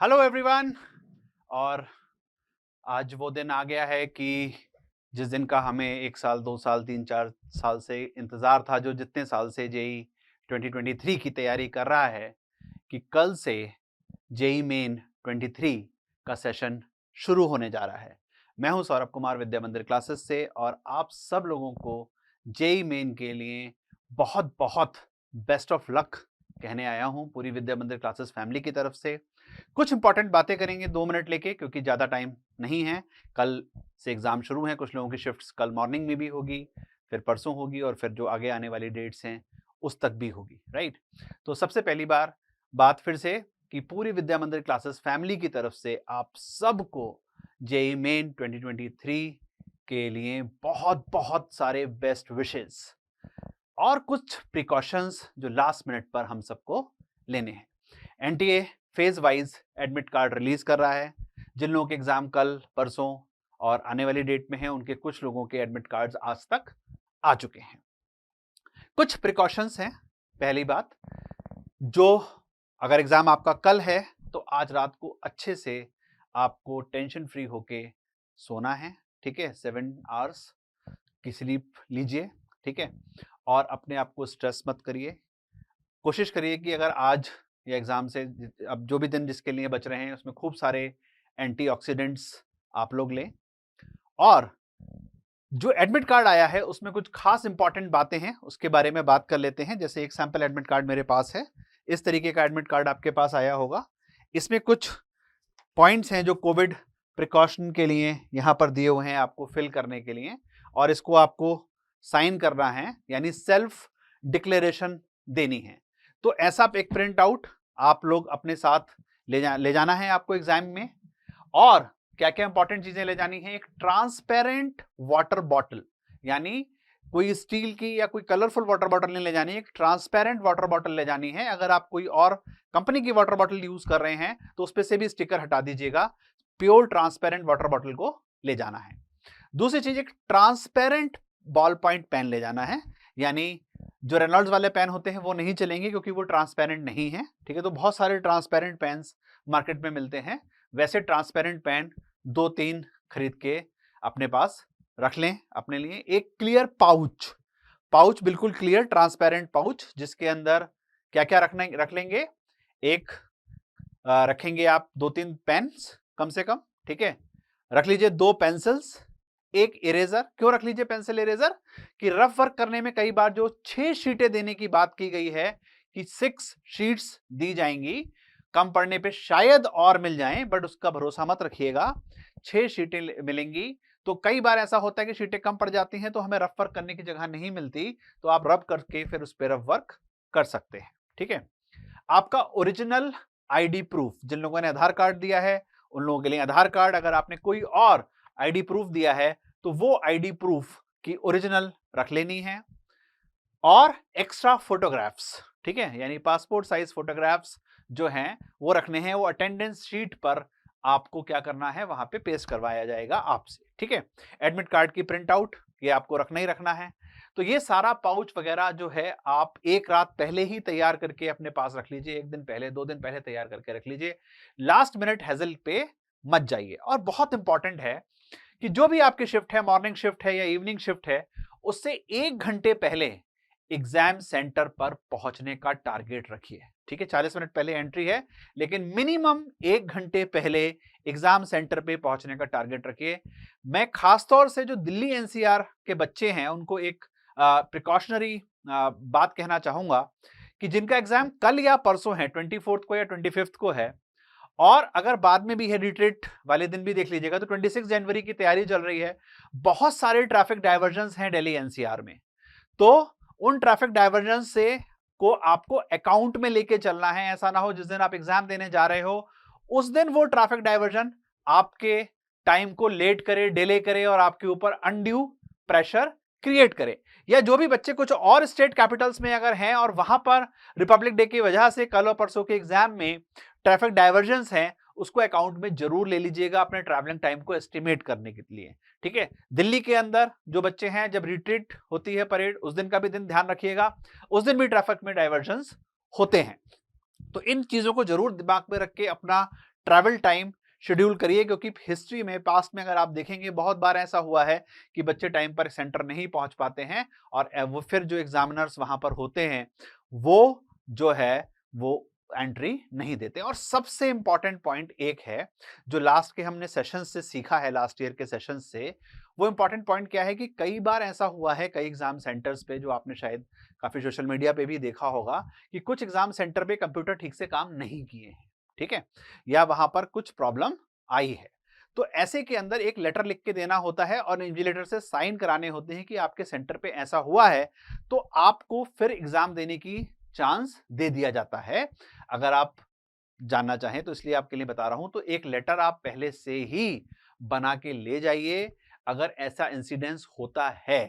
Hello everyone. और आज वो दिन आ गया है कि जिस दिन का हमें 1 साल, 2 साल, 3-4 साल से इंतज़ार था, जो जितने साल से जेईई 2023 की तैयारी कर रहा है कि कल से जेईई मेन 23 का सेशन शुरू होने जा रहा है। मैं हूं सौरभ कुमार विद्या मंदिर क्लासेस से और आप सब लोगों को जेईई मेन के लिए बहुत-बहुत बेस्ट ऑफ लक कहने आया हूं पूरी विद्या मंदिर क्लासेस फैमिली की तरफ से। कुछ इंपॉर्टेंट बातें करेंगे 2 मिनट लेके, क्योंकि ज़्यादा टाइम नहीं है। कल से एग्ज़ाम शुरू हैं, कुछ लोगों की शिफ्ट्स कल मॉर्निंग में भी होगी, फिर परसों होगी और फिर जो आगे आने वाली डेट्स हैं, उस तक भी होगी, राइट? तो सबसे पहली बात फिर से कि पूरी विद्या मंदिर क्लासेस फैमिली की तरफ से आप सबको जेईई मेन 2023 के लिए बहुत-बहुत सारे बेस्ट विशेज़ और कुछ प्रिकॉशंस जो लास्ट मिनट पर हम सबको लेने हैं। NTA phase wise admit card release कर रहा है। जिन लोगों के एग्जाम कल, परसों और आने वाली डेट में हैं, उनके कुछ लोगों के एडमिट कार्ड्स आज तक आ चुके हैं। कुछ प्रिकॉशंस हैं। पहली बात, जो अगर एग्जाम आपका कल है तो आज रात को अच्छे से आपको टेंशन फ्री होके सोना है, ठीक है? 7 आवर्स की स्लीप लीजिए, ठीक है? और अपने आप को स्ट्रेस मत करिए। कोशिश करिए कि अगर आज या एग्जाम से अब जो भी दिन जिसके लिए बच रहे हैं, उसमें खूब सारे एंटीऑक्सीडेंट्स आप लोग लें। और जो एडमिट कार्ड आया है उसमें कुछ खास इंपॉर्टेंट बातें हैं, उसके बारे में बात कर लेते हैं। जैसे एक सैंपल एडमिट कार्ड मेरे पास है, इस तरीके का एडमिट कार्ड आपके पास आया होगा। इसमें कुछ पॉइंट्स हैं जो कोविड प्रिकॉशन के लिए यहाँ पर दिए हुए हैं आपको फिल करने के लिए, और इसको आपको साइन करना है, यानी सेल्फ डिक्लेरेशन देनी है। तो ऐसा एक प्रिंट आउट आप लोग अपने साथ ले जाना है आपको एग्जाम में। और क्या क्या इंपॉर्टेंट चीजें ले जानी है? एक ट्रांसपेरेंट वाटर बॉटल, यानी कोई स्टील की या कोई कलरफुल वाटर बॉटल नहीं ले जानी है, एक ट्रांसपेरेंट वाटर बॉटल ले जानी है। अगर आप कोई और कंपनी की वाटर बॉटल यूज कर रहे हैं तो उस पे से भी स्टिकर हटा दीजिएगा। प्योर ट्रांसपेरेंट वाटर बॉटल को ले जाना है। दूसरी चीज, एक ट्रांसपेरेंट बॉल पॉइंट पेन ले जाना है, यानी जो रेनॉल्ड्स वाले पेन होते हैं वो नहीं चलेंगे क्योंकि वो ट्रांसपेरेंट नहीं है, ठीक है? तो बहुत सारे ट्रांसपेरेंट पेन्स मार्केट में मिलते हैं। वैसे ट्रांसपेरेंट पेन 2-3 खरीद के अपने पास रख लें अपने लिए। एक क्लियर पाउच बिल्कुल क्लियर ट्रांसपेरेंट पाउच, जिसके अंदर क्या क्या रख लेंगे? एक रखेंगे आप 2-3 पेन्स कम से कम, ठीक है? रख लीजिए 2 पेंसिल्स, एक इरेजर। क्यों रख लीजिए पेंसिल इरेजर? कि रफ वर्क करने में कई बार जो 6 शीटें देने की बात की गई है कि 6 शीट्स दी जाएंगी, कम पड़ने पे शायद और मिल जाएं, बट उसका भरोसा मत रखिएगा। 6 शीटें मिलेंगी, तो कई बार ऐसा होता है कि शीटें कम पड़ जाती हैं तो हमें रफ वर्क करने की जगह नहीं मिलती, तो आप रब करके फिर उस पर रफ वर्क कर सकते हैं, ठीक है? आपका ओरिजिनल आईडी प्रूफ, जिन लोगों ने आधार कार्ड दिया है उन लोगों के लिए आधार कार्ड, अगर आपने कोई और आईडी प्रूफ दिया है तो वो आईडी प्रूफ की ओरिजिनल रख लेनी है। और एक्स्ट्रा फोटोग्राफ्स, ठीक है? यानी पासपोर्ट साइज फोटोग्राफ्स जो हैं वो रखने हैं। वो अटेंडेंस शीट पर आपको क्या करना है, वहां पे पेस्ट करवाया जाएगा आपसे, ठीक है? एडमिट कार्ड की प्रिंट आउट ये आपको रखना ही रखना है। तो ये सारा पाउच वगैरह जो है आप एक रात पहले ही तैयार करके अपने पास रख लीजिए। 1 दिन पहले, 2 दिन पहले तैयार करके रख लीजिए। लास्ट मिनट हेजल पे मत जाइए। और बहुत इंपॉर्टेंट है कि जो भी आपकी शिफ्ट है, मॉर्निंग शिफ्ट है या इवनिंग शिफ्ट है, उससे 1 घंटे पहले एग्जाम सेंटर पर पहुंचने का टारगेट रखिए, ठीक है? 40 मिनट पहले एंट्री है, लेकिन मिनिमम 1 घंटे पहले एग्जाम सेंटर पे पहुंचने का टारगेट रखिए। मैं खासतौर से जो दिल्ली एनसीआर के बच्चे हैं उनको एक प्रिकॉशनरी बात कहना चाहूंगा कि जिनका एग्जाम कल या परसों है, 24 को या 25 को है, और अगर बाद में भी है, रिट्रीट वाले दिन भी देख लीजिएगा, तो 26 जनवरी की तैयारी चल रही है। बहुत सारे ट्रैफिक डायवर्जन हैं दिल्ली एनसीआर में, तो उन ट्रैफिक डायवर्जन से को आपको अकाउंट में लेके चलना है। ऐसा ना हो जिस दिन आप एग्जाम देने जा रहे हो उस दिन वो ट्रैफिक डायवर्जन आपके टाइम को लेट करे, डिले करे और आपके ऊपर अनड्यू प्रेशर क्रिएट करे। या जो भी बच्चे कुछ और स्टेट कैपिटल्स में अगर हैं और वहां पर रिपब्लिक डे की वजह से कल और परसों के एग्जाम में ट्रैफिक डायवर्जन हैं, उसको अकाउंट में जरूर ले लीजिएगा अपने ट्रैवलिंग टाइम को एस्टिमेट करने के लिए, ठीक है? दिल्ली के अंदर जो बच्चे हैं, जब रिट्रीट होती है परेड, उस दिन का भी दिन ध्यान रखिएगा, उस दिन भी ट्रैफिक में डायवर्जन होते हैं। तो इन चीजों को जरूर दिमाग में रख के अपना ट्रैवल टाइम शेड्यूल करिए, क्योंकि हिस्ट्री में, पास्ट में अगर आप देखेंगे बहुत बार ऐसा हुआ है कि बच्चे टाइम पर सेंटर नहीं पहुंच पाते हैं और वो फिर जो एग्जामिनर्स वहां पर होते हैं वो जो है वो एंट्री नहीं देते। और सबसे इंपॉर्टेंट पॉइंट एक है जो लास्ट के हमने सेशन से सीखा है, लास्ट ईयर के सेशन से, वो इंपॉर्टेंट पॉइंट क्या है कि कई बार ऐसा हुआ है कई एग्जाम सेंटर्स पे, जो आपने शायद काफी सोशल मीडिया पे भी देखा होगा, कि कुछ एग्जाम सेंटर पे कंप्यूटर ठीक से काम नहीं किए हैं, ठीक है, या वहां पर कुछ प्रॉब्लम आई है। तो ऐसे के अंदर एक लेटर लिख के देना होता है और इन्विजिलेटर से साइन कराने होते हैं कि आपके सेंटर पे ऐसा हुआ है, तो आपको फिर एग्जाम देने की चांस दे दिया जाता है। अगर आप जानना चाहें तो इसलिए आपके लिए बता रहा हूं, तो एक लेटर आप पहले से ही बना के ले जाइए। अगर ऐसा इंसिडेंस होता है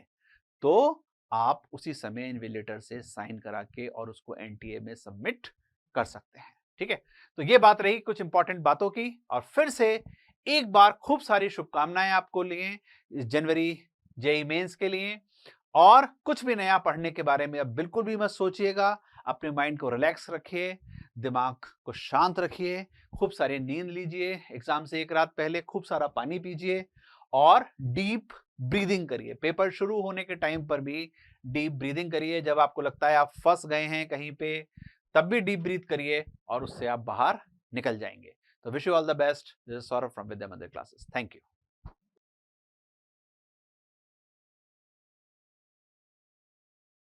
तो आप उसी समय इन्विजिलेटर से साइन करा के और उसको एनटीए में सबमिट कर सकते हैं, ठीक है। तो ये बात रही कुछ इंपॉर्टेंट बातों की, और फिर से एक बार खूब सारी शुभकामनाएं आपको लिए इस जनवरी जेई मेंस के लिए। और कुछ भी नया पढ़ने के बारे में अब बिल्कुल भी मत सोचिएगा, अपने माइंड को रिलैक्स रखिए, दिमाग को शांत रखिए, खूब सारी नींद लीजिए, एग्जाम से एक रात पहले खूब सारा पानी पीजिए और डीप ब्रीदिंग करिए। पेपर शुरू होने के टाइम पर भी डीप ब्रीदिंग करिए। जब आपको लगता है आप फंस गए हैं कहीं पे, तब भी डीप ब्रीथ करिए और उससे आप बाहर निकल जाएंगे। तो wish you all the best. This is Saurabh from Vidya Mandir classes. Thank you.